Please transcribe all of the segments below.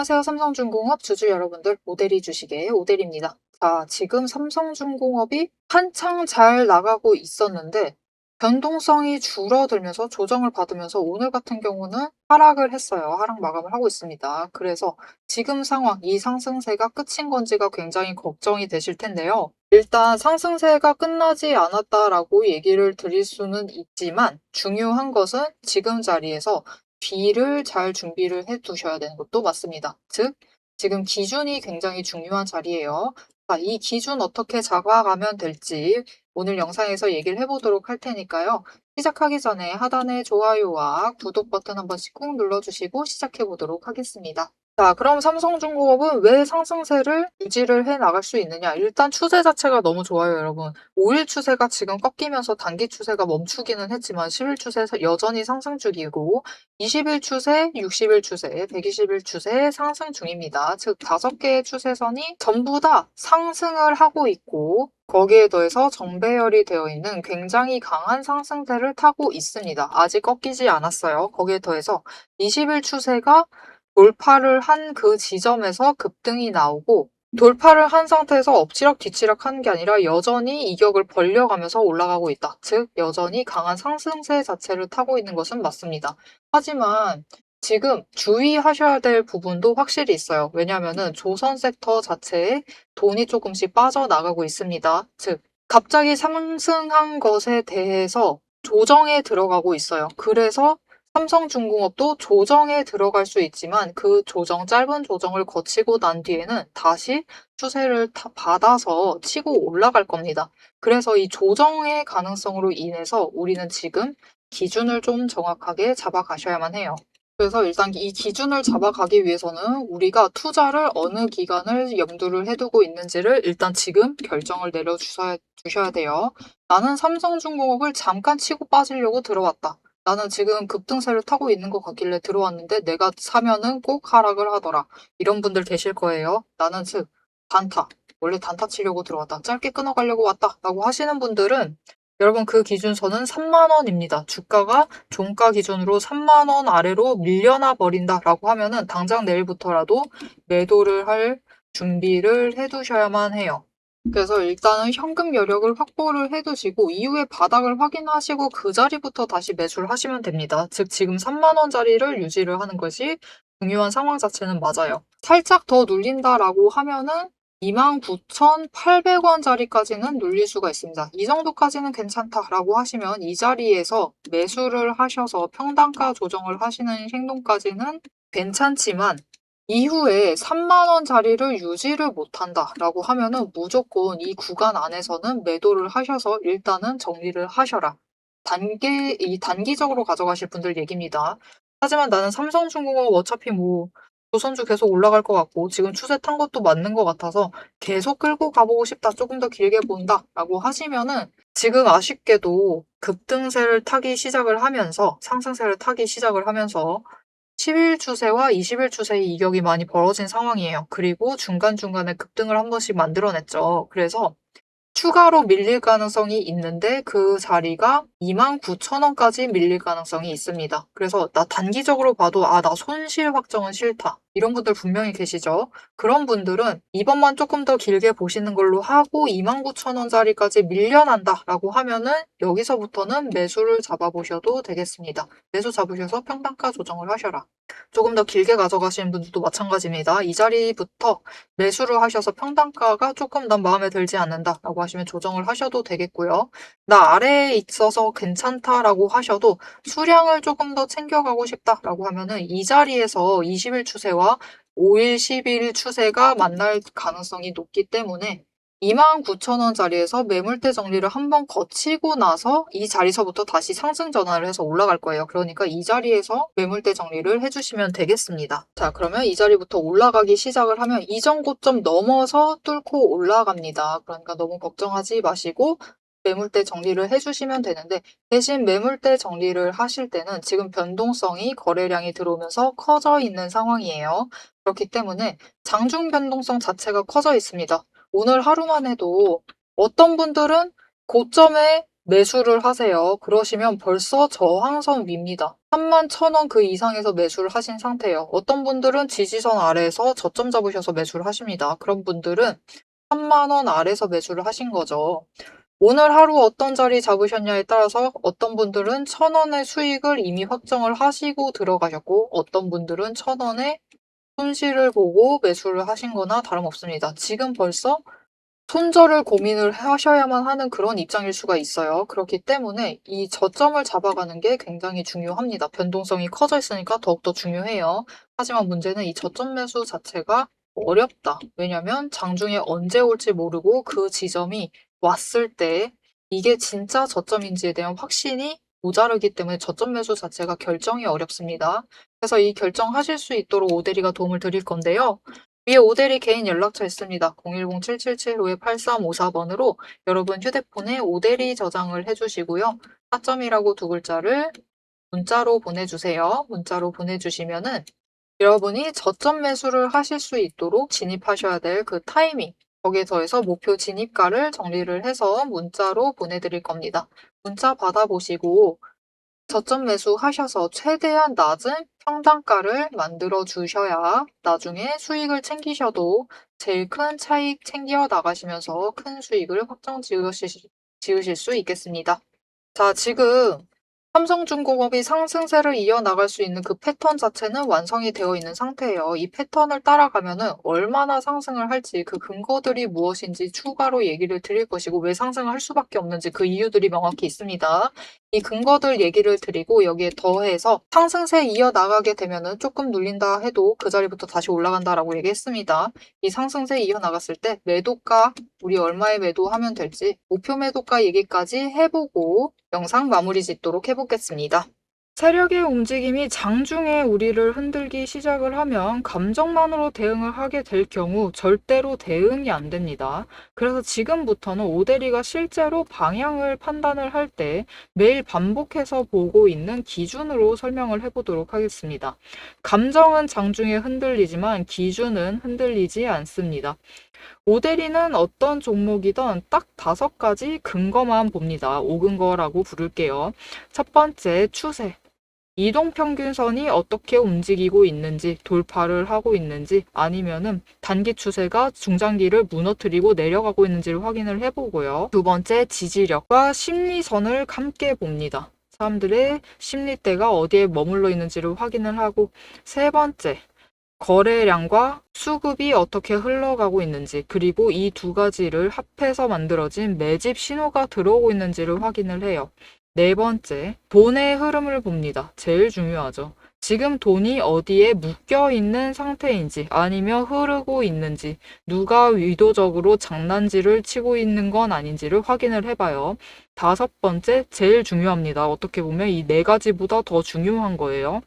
안녕하세요. 삼성중공업 주주 여러분들, 오대리 주식의 오대리입니다. 자, 지금 삼성중공업이 한창 잘 나가고 있었는데 변동성이 줄어들면서 조정을 받으면서 오늘 같은 경우는 하락을 했어요. 하락 마감을 하고 있습니다. 그래서 지금 상황, 이 상승세가 끝인 건지가 굉장히 걱정이 되실 텐데요. 일단 상승세가 끝나지 않았다라고 얘기를 드릴 수는 있지만 중요한 것은 지금 자리에서 B를 잘 준비를 해 두셔야 되는 것도 맞습니다. 즉, 지금 기준이 굉장히 중요한 자리예요. 자, 이 기준 어떻게 잡아가면 될지 오늘 영상에서 얘기를 해보도록 할 테니까요. 시작하기 전에 하단에 좋아요와 구독 버튼 한 번씩 꾹 눌러주시고 시작해 보도록 하겠습니다. 자, 그럼 삼성중공업은 왜 상승세를 유지를 해 나갈 수 있느냐? 일단 추세 자체가 너무 좋아요, 여러분. 5일 추세가 지금 꺾이면서 단기 추세가 멈추기는 했지만 10일 추세에서 여전히 상승 중이고 20일 추세, 60일 추세, 120일 추세 상승 중입니다. 즉 5개의 추세선이 전부 다 상승을 하고 있고 거기에 더해서 정배열이 되어 있는 굉장히 강한 상승세를 타고 있습니다. 아직 꺾이지 않았어요. 거기에 더해서 20일 추세가 돌파를 한 그 지점에서 급등이 나오고 돌파를 한 상태에서 엎치락 뒤치락 하는 게 아니라 여전히 이격을 벌려가면서 올라가고 있다. 즉 여전히 강한 상승세 자체를 타고 있는 것은 맞습니다. 하지만 지금 주의하셔야 될 부분도 확실히 있어요. 왜냐하면 조선 섹터 자체에 돈이 조금씩 빠져나가고 있습니다. 즉 갑자기 상승한 것에 대해서 조정에 들어가고 있어요. 그래서 삼성중공업도 조정에 들어갈 수 있지만 그 조정, 짧은 조정을 거치고 난 뒤에는 다시 추세를 받아서 치고 올라갈 겁니다. 그래서 이 조정의 가능성으로 인해서 우리는 지금 기준을 좀 정확하게 잡아가셔야만 해요. 그래서 일단 이 기준을 잡아가기 위해서는 우리가 투자를 어느 기간을 염두를 해두고 있는지를 일단 지금 결정을 내려주셔야 돼요. 나는 삼성중공업을 잠깐 치고 빠지려고 들어왔다. 나는 지금 급등세를 타고 있는 것 같길래 들어왔는데 내가 사면은 꼭 하락을 하더라. 이런 분들 계실 거예요. 나는 즉 단타. 원래 단타 치려고 들어왔다. 짧게 끊어가려고 왔다. 라고 하시는 분들은 여러분 그 기준선은 3만 원입니다. 주가가 종가 기준으로 3만 원 아래로 밀려나 버린다라고 하면은 당장 내일부터라도 매도를 할 준비를 해두셔야만 해요. 그래서 일단은 현금 여력을 확보를 해두시고 이후에 바닥을 확인하시고 그 자리부터 다시 매수를 하시면 됩니다. 즉 지금 3만 원짜리를 유지를 하는 것이 중요한 상황 자체는 맞아요. 살짝 더 눌린다라고 하면은 29,800원짜리까지는 눌릴 수가 있습니다. 이 정도까지는 괜찮다라고 하시면 이 자리에서 매수를 하셔서 평단가 조정을 하시는 행동까지는 괜찮지만 이후에 3만 원짜리를 유지를 못한다라고 하면은 무조건 이 구간 안에서는 매도를 하셔서 일단은 정리를 하셔라. 단기적으로 가져가실 분들 얘기입니다. 하지만 나는 삼성중공업 어차피 조선주 계속 올라갈 것 같고 지금 추세 탄 것도 맞는 것 같아서 계속 끌고 가보고 싶다. 조금 더 길게 본다라고 하시면은 지금 아쉽게도 급등세를 타기 시작을 하면서 상승세를 타기 시작을 하면서 10일 추세와 20일 추세의 이격이 많이 벌어진 상황이에요. 그리고 중간중간에 급등을 한 번씩 만들어냈죠. 그래서 추가로 밀릴 가능성이 있는데 그 자리가 29,000원까지 밀릴 가능성이 있습니다. 그래서 나 단기적으로 봐도 나 손실 확정은 싫다. 이런 분들 분명히 계시죠? 그런 분들은 이번만 조금 더 길게 보시는 걸로 하고 29,000원짜리까지 밀려난다라고 하면은 여기서부터는 매수를 잡아보셔도 되겠습니다. 매수 잡으셔서 평단가 조정을 하셔라. 조금 더 길게 가져가시는 분들도 마찬가지입니다. 이 자리부터 매수를 하셔서 평단가가 조금 난 마음에 들지 않는다라고 하시면 조정을 하셔도 되겠고요. 나 아래에 있어서 괜찮다라고 하셔도 수량을 조금 더 챙겨가고 싶다라고 하면은 이 자리에서 20일 추세와 5일, 10일 추세가 만날 가능성이 높기 때문에 29,000원짜리에서 매물대 정리를 한번 거치고 나서 이 자리서부터 다시 상승 전환을 해서 올라갈 거예요. 그러니까 이 자리에서 매물대 정리를 해주시면 되겠습니다. 자, 그러면 이 자리부터 올라가기 시작을 하면 이전 고점 넘어서 뚫고 올라갑니다. 그러니까 너무 걱정하지 마시고 매물대 정리를 해주시면 되는데 대신 매물대 정리를 하실 때는 지금 변동성이 거래량이 들어오면서 커져 있는 상황이에요. 그렇기 때문에 장중 변동성 자체가 커져 있습니다. 오늘 하루만 해도 어떤 분들은 고점에 매수를 하세요. 그러시면 벌써 저항선 위입니다. 31,000원 그 이상에서 매수를 하신 상태예요. 어떤 분들은 지지선 아래에서 저점 잡으셔서 매수를 하십니다. 그런 분들은 3만원 아래에서 매수를 하신 거죠. 오늘 하루 어떤 자리 잡으셨냐에 따라서 어떤 분들은 1,000원의 수익을 이미 확정을 하시고 들어가셨고, 어떤 분들은 1,000원의 손실을 보고 매수를 하신 거나 다름없습니다. 지금 벌써 손절을 고민을 하셔야만 하는 그런 입장일 수가 있어요. 그렇기 때문에 이 저점을 잡아가는 게 굉장히 중요합니다. 변동성이 커져 있으니까 더욱더 중요해요. 하지만 문제는 이 저점 매수 자체가 어렵다. 왜냐면 장중에 언제 올지 모르고 그 지점이 왔을 때 이게 진짜 저점인지에 대한 확신이 모자르기 때문에 저점 매수 자체가 결정이 어렵습니다. 그래서 이 결정하실 수 있도록 오대리가 도움을 드릴 건데요. 위에 오대리 개인 연락처 있습니다. 010-777-8354번으로 여러분 휴대폰에 오대리 저장을 해주시고요. 4점이라고 두 글자를 문자로 보내주세요. 문자로 보내주시면은 여러분이 저점 매수를 하실 수 있도록 진입하셔야 될 그 타이밍, 거기에 더해서 목표 진입가를 정리를 해서 문자로 보내드릴 겁니다. 문자 받아보시고 저점 매수하셔서 최대한 낮은 평단가를 만들어 주셔야 나중에 수익을 챙기셔도 제일 큰 차익 챙겨 나가시면서 큰 수익을 확정 지으실 수 있겠습니다. 자, 지금 삼성중공업이 상승세를 이어나갈 수 있는 그 패턴 자체는 완성이 되어 있는 상태예요. 이 패턴을 따라가면은 얼마나 상승을 할지, 그 근거들이 무엇인지 추가로 얘기를 드릴 것이고, 왜 상승을 할 수밖에 없는지 그 이유들이 명확히 있습니다. 이 근거들 얘기를 드리고 여기에 더해서 상승세 이어나가게 되면은 조금 눌린다 해도 그 자리부터 다시 올라간다라고 얘기했습니다. 이 상승세 이어나갔을 때 매도가 우리 얼마에 매도하면 될지 목표 매도가 얘기까지 해보고 영상 마무리 짓도록 해보겠습니다. 세력의 움직임이 장중에 우리를 흔들기 시작을 하면 감정만으로 대응을 하게 될 경우 절대로 대응이 안 됩니다. 그래서 지금부터는 오대리가 실제로 방향을 판단을 할 때 매일 반복해서 보고 있는 기준으로 설명을 해보도록 하겠습니다. 감정은 장중에 흔들리지만 기준은 흔들리지 않습니다. 오대리는 어떤 종목이든 딱 5가지 근거만 봅니다. 5근거라고 부를게요. 첫 번째, 추세. 이동평균선이 어떻게 움직이고 있는지, 돌파를 하고 있는지, 아니면은 단기 추세가 중장기를 무너뜨리고 내려가고 있는지를 확인을 해보고요. 두 번째, 지지력과 심리선을 함께 봅니다. 사람들의 심리대가 어디에 머물러 있는지를 확인을 하고, 세 번째, 거래량과 수급이 어떻게 흘러가고 있는지, 그리고 이 두 가지를 합해서 만들어진 매집 신호가 들어오고 있는지를 확인을 해요. 네 번째, 돈의 흐름을 봅니다. 제일 중요하죠. 지금 돈이 어디에 묶여 있는 상태인지, 아니면 흐르고 있는지, 누가 의도적으로 장난질을 치고 있는 건 아닌지를 확인을 해봐요. 다섯 번째, 제일 중요합니다. 어떻게 보면 이 4가지보다 더 중요한 거예요.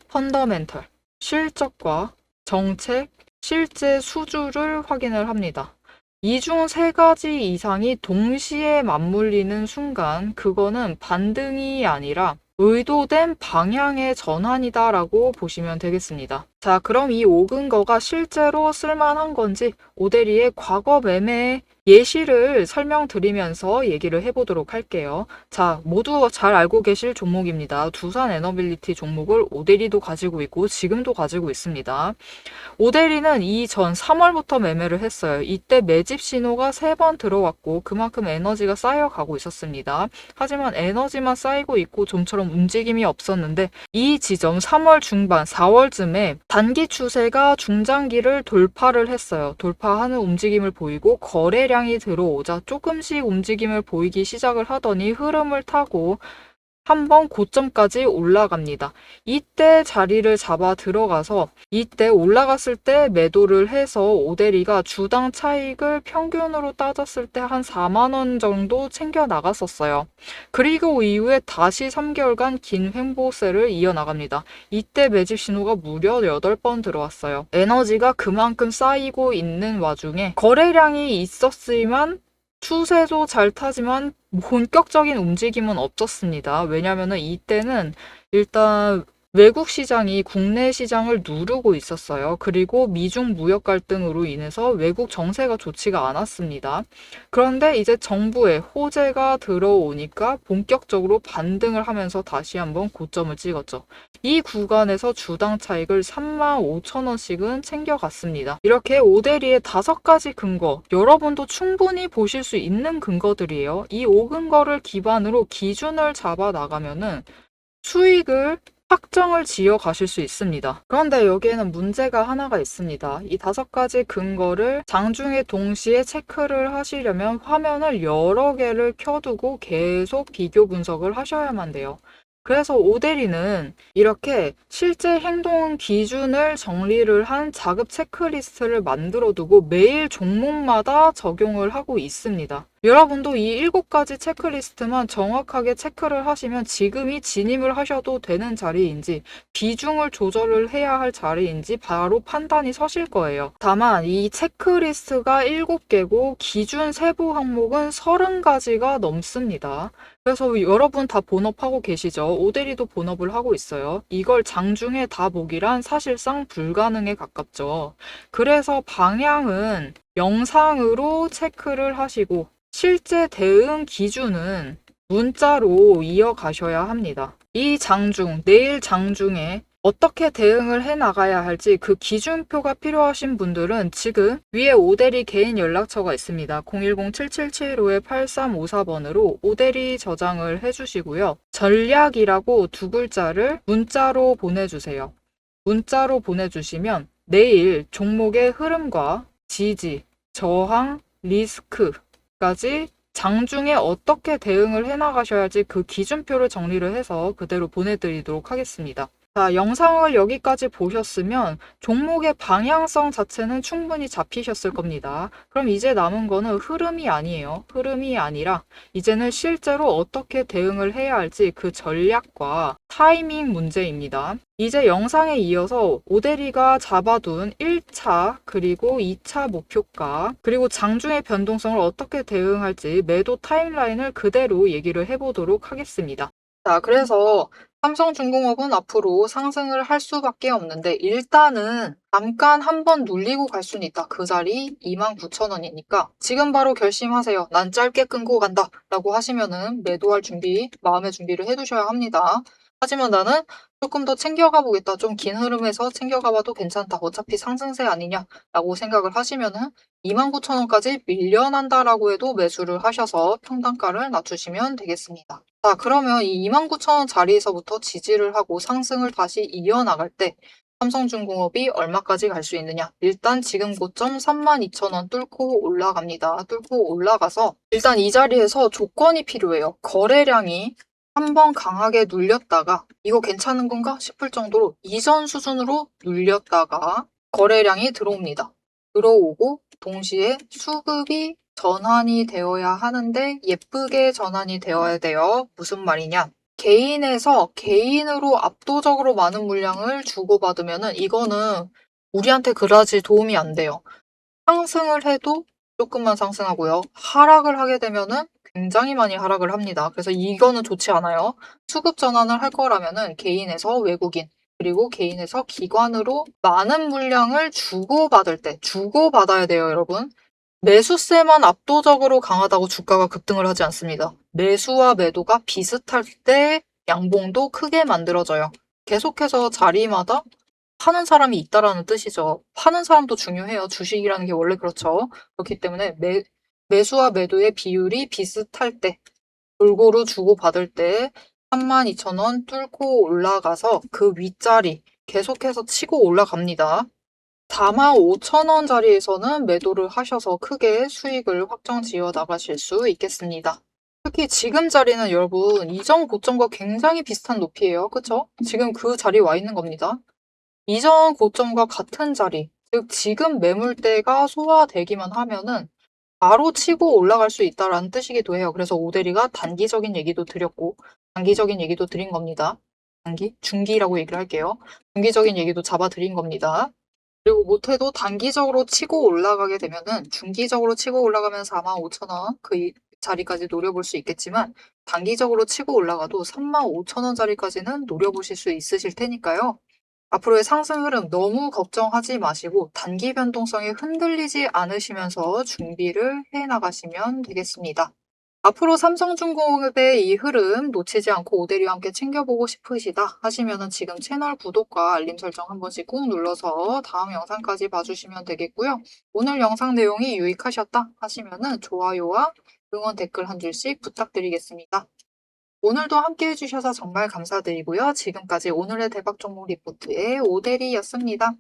펀더멘털. 실적과 정책, 실제 수주를 확인을 합니다. 이 중 3가지 이상이 동시에 맞물리는 순간 그거는 반등이 아니라 의도된 방향의 전환이다라고 보시면 되겠습니다. 자, 그럼 이 5근거가 실제로 쓸만한 건지 오대리의 과거 매매 예시를 설명드리면서 얘기를 해보도록 할게요. 자, 모두 잘 알고 계실 종목입니다. 두산 에너빌리티 종목을 오대리도 가지고 있고 지금도 가지고 있습니다. 오대리는 이전 3월부터 매매를 했어요. 이때 매집 신호가 3번 들어왔고 그만큼 에너지가 쌓여가고 있었습니다. 하지만 에너지만 쌓이고 있고 좀처럼 움직임이 없었는데 이 지점 3월 중반, 4월쯤에 단기 추세가 중장기를 돌파를 했어요. 돌파하는 움직임을 보이고 거래량이 들어오자 조금씩 움직임을 보이기 시작을 하더니 흐름을 타고 한번 고점까지 올라갑니다. 이때 자리를 잡아 들어가서 이때 올라갔을 때 매도를 해서 오대리가 주당 차익을 평균으로 따졌을 때 한 4만 원 정도 챙겨 나갔었어요. 그리고 이후에 다시 3개월간 긴 횡보세를 이어나갑니다. 이때 매집 신호가 무려 8번 들어왔어요. 에너지가 그만큼 쌓이고 있는 와중에 거래량이 있었지만 추세도 잘 타지만 본격적인 움직임은 없었습니다. 왜냐면은 이때는 일단 외국 시장이 국내 시장을 누르고 있었어요. 그리고 미중 무역 갈등으로 인해서 외국 정세가 좋지가 않았습니다. 그런데 이제 정부의 호재가 들어오니까 본격적으로 반등을 하면서 다시 한번 고점을 찍었죠. 이 구간에서 주당 차익을 35,000원씩은 챙겨갔습니다. 이렇게 오데리의 5가지 근거, 여러분도 충분히 보실 수 있는 근거들이에요. 이 5근거를 기반으로 기준을 잡아 나가면은 수익을 확정을 지어 가실 수 있습니다. 그런데 여기에는 문제가 하나가 있습니다. 이 5가지 근거를 장중에 동시에 체크를 하시려면 화면을 여러 개를 켜두고 계속 비교 분석을 하셔야만 돼요. 그래서 오데리는 이렇게 실제 행동 기준을 정리를 한 자급 체크리스트를 만들어 두고 매일 종목마다 적용을 하고 있습니다. 여러분도 이 7가지 체크리스트만 정확하게 체크를 하시면 지금이 진입을 하셔도 되는 자리인지 비중을 조절을 해야 할 자리인지 바로 판단이 서실 거예요. 다만 이 체크리스트가 7개고 기준 세부 항목은 30가지가 넘습니다. 그래서 여러분 다 본업하고 계시죠? 오데리도 본업을 하고 있어요. 이걸 장중에 다 보기란 사실상 불가능에 가깝죠. 그래서 방향은 영상으로 체크를 하시고 실제 대응 기준은 문자로 이어가셔야 합니다. 이 장중, 내일 장중에 어떻게 대응을 해 나가야 할지 그 기준표가 필요하신 분들은 지금 위에 오데리 개인 연락처가 있습니다. 010-7775-8354번으로 오데리 저장을 해주시고요. 전략이라고 2글자를 문자로 보내주세요. 문자로 보내주시면 내일 종목의 흐름과 지지, 저항, 리스크까지 장중에 어떻게 대응을 해나가셔야 할지 그 기준표를 정리를 해서 그대로 보내드리도록 하겠습니다. 자, 영상을 여기까지 보셨으면 종목의 방향성 자체는 충분히 잡히셨을 겁니다. 그럼 이제 남은 거는 흐름이 아니에요. 흐름이 아니라 이제는 실제로 어떻게 대응을 해야 할지 그 전략과 타이밍 문제입니다. 이제 영상에 이어서 오데리가 잡아둔 1차 그리고 2차 목표가 그리고 장중의 변동성을 어떻게 대응할지 매도 타임라인을 그대로 얘기를 해보도록 하겠습니다. 자, 그래서 삼성중공업은 앞으로 상승을 할 수밖에 없는데 일단은 잠깐 한번 눌리고 갈 수는 있다. 그 자리 29,000원이니까 지금 바로 결심하세요. 난 짧게 끊고 간다 라고 하시면은 매도할 준비, 마음의 준비를 해두셔야 합니다. 하지만 나는 조금 더 챙겨가 보겠다. 좀 긴 흐름에서 챙겨가 봐도 괜찮다. 어차피 상승세 아니냐 라고 생각을 하시면은 29,000원까지 밀려난다라고 해도 매수를 하셔서 평단가를 낮추시면 되겠습니다. 자, 그러면 이 29,000원 자리에서부터 지지를 하고 상승을 다시 이어나갈 때 삼성중공업이 얼마까지 갈 수 있느냐? 일단 지금 고점 32,000원 뚫고 올라갑니다. 뚫고 올라가서 일단 이 자리에서 조건이 필요해요. 거래량이 한번 강하게 눌렸다가 이거 괜찮은 건가 싶을 정도로 이전 수준으로 눌렸다가 거래량이 들어옵니다. 들어오고 동시에 수급이 전환이 되어야 하는데 예쁘게 전환이 되어야 돼요. 무슨 말이냐? 개인에서 개인으로 압도적으로 많은 물량을 주고받으면은 이거는 우리한테 그다지 도움이 안 돼요. 상승을 해도 조금만 상승하고요. 하락을 하게 되면은 굉장히 많이 하락을 합니다. 그래서 이거는 좋지 않아요. 수급 전환을 할 거라면은 개인에서 외국인 그리고 개인에서 기관으로 많은 물량을 주고받을 때 주고받아야 돼요, 여러분. 매수세만 압도적으로 강하다고 주가가 급등을 하지 않습니다. 매수와 매도가 비슷할 때 양봉도 크게 만들어져요. 계속해서 자리마다 파는 사람이 있다라는 뜻이죠. 파는 사람도 중요해요. 주식이라는 게 원래 그렇죠. 그렇기 때문에 매수와 매도의 비율이 비슷할 때, 골고루 주고받을 때 32,000원 뚫고 올라가서 그 윗자리 계속해서 치고 올라갑니다. 45,000원 자리에서는 매도를 하셔서 크게 수익을 확정 지어 나가실 수 있겠습니다. 특히 지금 자리는 여러분 이전 고점과 굉장히 비슷한 높이에요. 그쵸? 지금 그 자리에 와 있는 겁니다. 이전 고점과 같은 자리, 즉 지금 매물대가 소화되기만 하면은 바로 치고 올라갈 수 있다라는 뜻이기도 해요. 그래서 오데리가 단기적인 얘기도 드렸고 장기적인 얘기도 드린 겁니다. 중기라고 얘기를 할게요. 중기적인 얘기도 잡아드린 겁니다. 그리고 못해도 단기적으로 치고 올라가게 되면은 중기적으로 치고 올라가면 45,000원 자리까지 노려볼 수 있겠지만 단기적으로 치고 올라가도 35,000원짜리까지는 노려보실 수 있으실 테니까요. 앞으로의 상승 흐름 너무 걱정하지 마시고 단기 변동성에 흔들리지 않으시면서 준비를 해 나가시면 되겠습니다. 앞으로 삼성중공업의 이 흐름 놓치지 않고 오대리와 함께 챙겨보고 싶으시다 하시면은 지금 채널 구독과 알림 설정 한 번씩 꾹 눌러서 다음 영상까지 봐주시면 되겠고요. 오늘 영상 내용이 유익하셨다 하시면은 좋아요와 응원 댓글 한 줄씩 부탁드리겠습니다. 오늘도 함께 해주셔서 정말 감사드리고요. 지금까지 오늘의 대박 종목 리포트의 오대리였습니다.